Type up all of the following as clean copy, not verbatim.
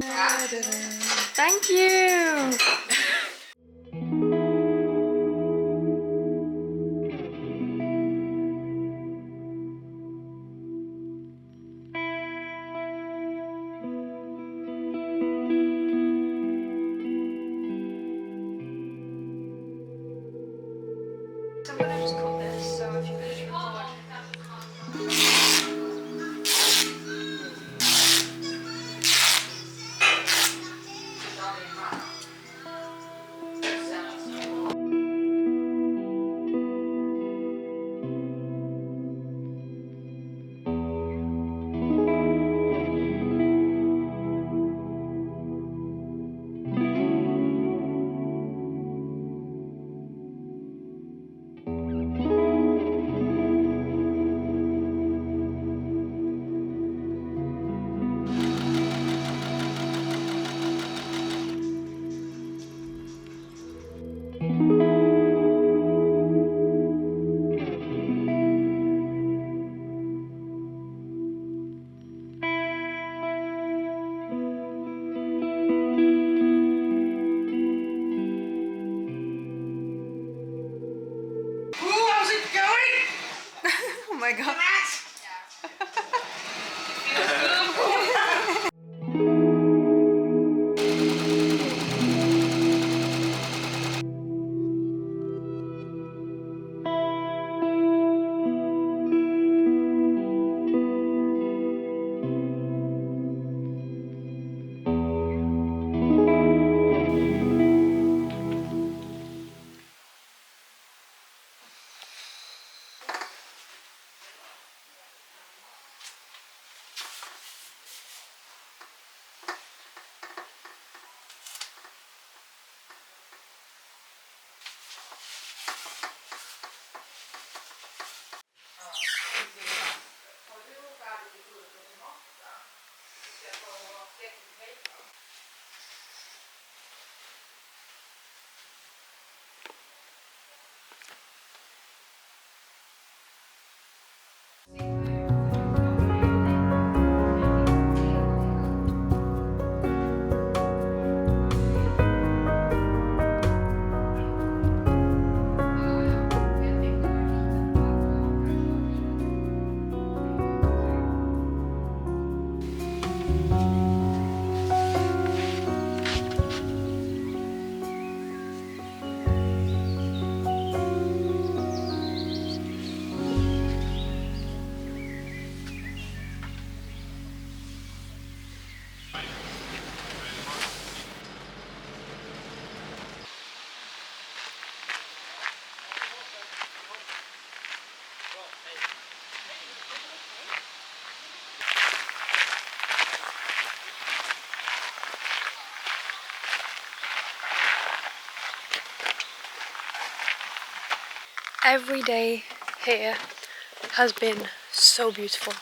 Thank you! So I'm gonna just cut this, so if you could record. Oh my god. Every day here has been so beautiful.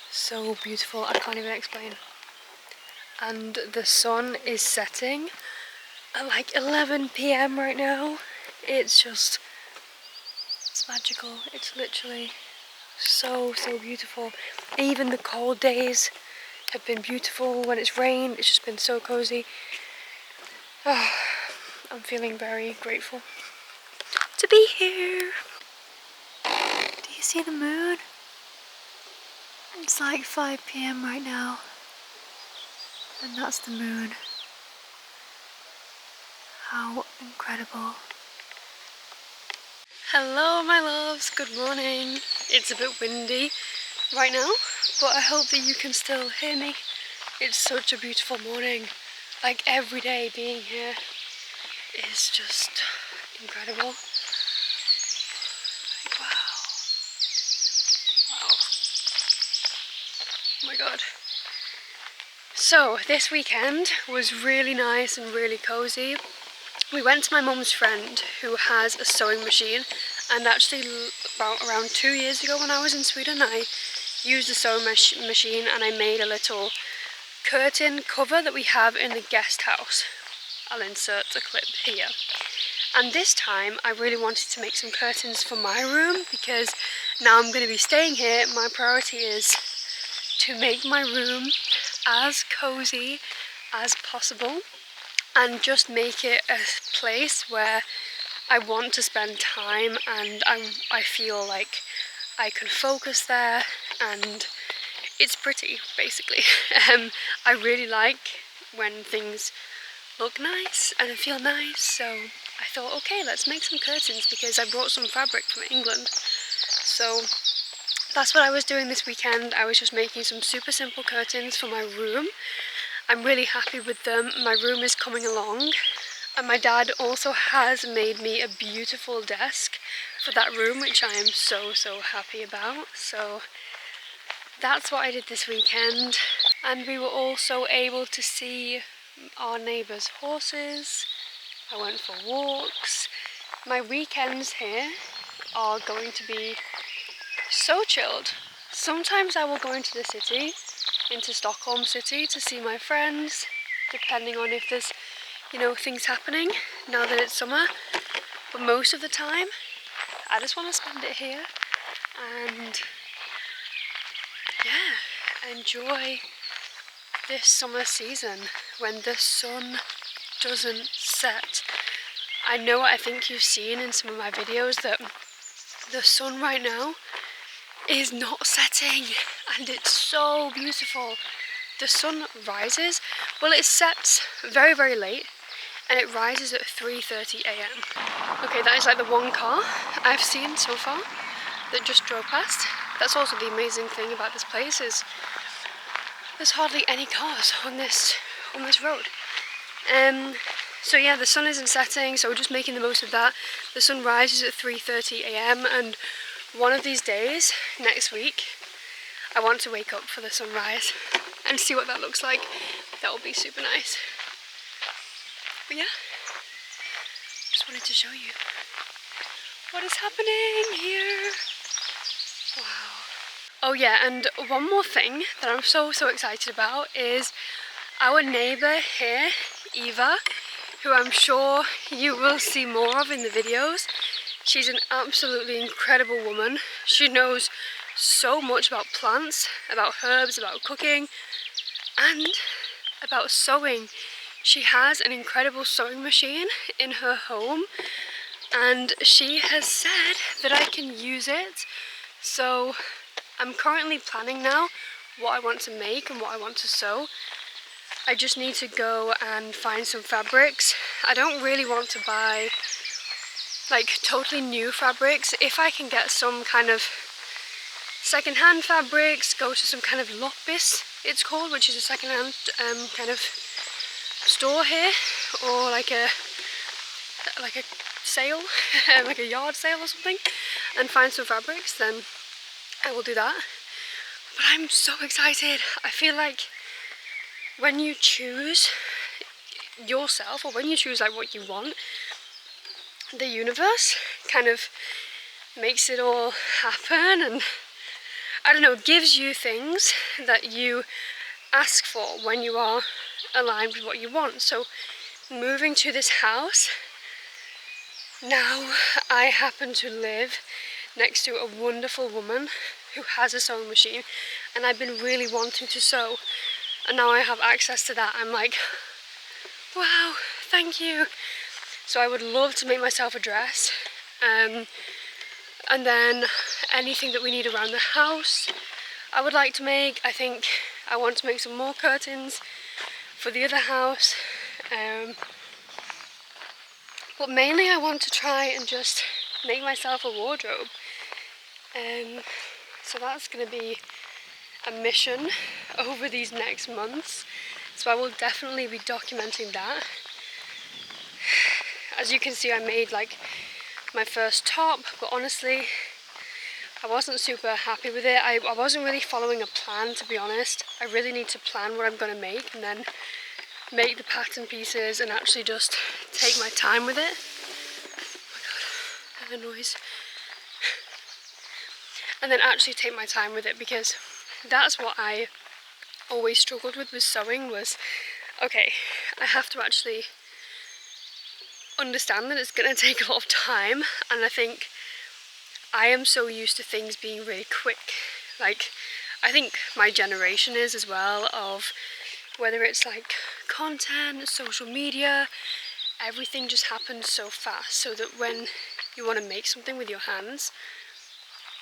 So beautiful, I can't even explain. And the sun is setting at like 11 p.m. right now. It's magical. It's literally so beautiful. Even the cold days have been beautiful. When it's rained, it's just been so cozy. Oh, I'm feeling very grateful to be here. Do you see the moon? It's like 5 p.m. right now, and that's the moon. How incredible. Hello my loves, good morning. It's a bit windy right now, but I hope that you can still hear me. It's such a beautiful morning. Like every day being here is just incredible. Wow. Wow. Oh my god. So this weekend was really nice and really cozy. We went to my mum's friend who has a sewing machine, and actually around 2 years ago when I was in Sweden I used the sewing machine and I made a little curtain cover that we have in the guest house. I'll insert the clip here. And this time I really wanted to make some curtains for my room, because now I'm going to be staying here. My priority is to make my room as cozy as possible and just make it a place where I want to spend time and I feel like I can focus there and it's pretty, basically. I really like when things look nice and feel nice, so I thought, okay, let's make some curtains because I brought some fabric from England. So that's what I was doing this weekend. I was just making some super simple curtains for my room. I'm really happy with them. My room is coming along. And my dad also has made me a beautiful desk for that room, which I am so happy about. So that's what I did this weekend. And we were also able to see our neighbours' horses. I went for walks. My weekends here are going to be so chilled. Sometimes I will go into the city, into Stockholm city, to see my friends, depending on if there's, you know, things happening now that it's summer. But most of the time, I just want to spend it here and yeah, enjoy this summer season when the sun doesn't set. I know, I think you've seen in some of my videos that the sun right now is not setting and it's so beautiful. The sun rises, well, it sets very late and it rises at 3:30 a.m. Okay, that is like the one car I've seen so far that just drove past. That's also the amazing thing about this place is there's hardly any cars on this road. So yeah, the sun isn't setting, so we're just making the most of that. The sun rises at 3:30 a.m. and one of these days, next week, I want to wake up for the sunrise and see what that looks like. That will be super nice. But yeah, just wanted to show you what is happening here. Wow. Oh yeah, and one more thing that I'm so excited about is our neighbour here, Eva, who I'm sure you will see more of in the videos. She's an absolutely incredible woman. She knows so much about plants, about herbs, about cooking, and about sewing. She has an incredible sewing machine in her home, and she has said that I can use it. So I'm currently planning now what I want to make and what I want to sew. I just need to go and find some fabrics. I don't really want to buy like totally new fabrics. If I can get some kind of second-hand fabrics, go to some kind of Loppis, it's called, which is a second-hand kind of store here, or like a sale, like a yard sale or something, and find some fabrics, then I will do that. But I'm so excited. I feel like when you choose yourself, or when you choose like what you want, the universe kind of makes it all happen, and I don't know, gives you things that you ask for when you are aligned with what you want. So moving to this house, now I happen to live next to a wonderful woman who has a sewing machine, and I've been really wanting to sew, and now I have access to that. I'm like, wow, thank you. So I would love to make myself a dress, and then anything that we need around the house I would like to make. I think I want to make some more curtains for the other house, but mainly I want to try and just make myself a wardrobe. So that's going to be a mission over these next months, so I will definitely be documenting that. As you can see, I made like my first top, but honestly I wasn't super happy with it. I wasn't really following a plan, to be honest. I really need to plan what I'm going to make and then make the pattern pieces and actually just take my time with it. Oh my god, I have a noise. And then actually take my time with it, because that's what I always struggled with sewing was, okay, I have to actually understand that it's going to take a lot of time, and I think I am so used to things being really quick. Like, I think my generation is as well, of whether it's like content, social media, everything just happens so fast, so that when you want to make something with your hands,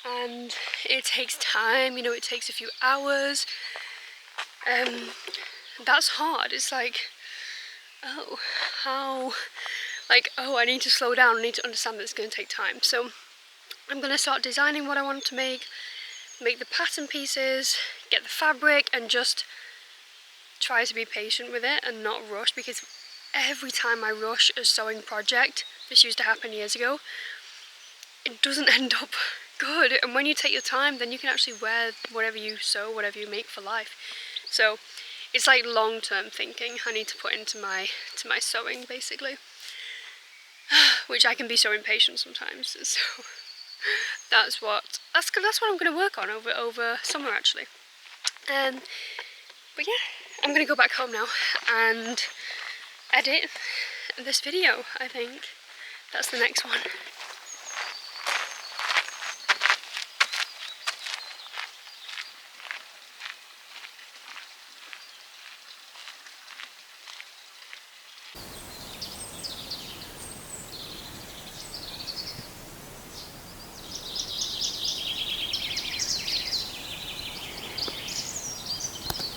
and it takes time, you know, it takes a few hours, that's hard. It's like, oh, how, like, oh, I need to slow down, I need to understand that it's going to take time. So I'm going to start designing what I want to make the pattern pieces, get the fabric, and just try to be patient with it and not rush, because every time I rush a sewing project, this used to happen years ago, it doesn't end up good. And when you take your time, then you can actually wear whatever you sew, whatever you make for life. So it's like long-term thinking I need to put into my sewing, basically, which I can be so impatient sometimes. So that's what I'm going to work on over summer, actually. But yeah, I'm going to go back home now and edit this video. I think that's the next one.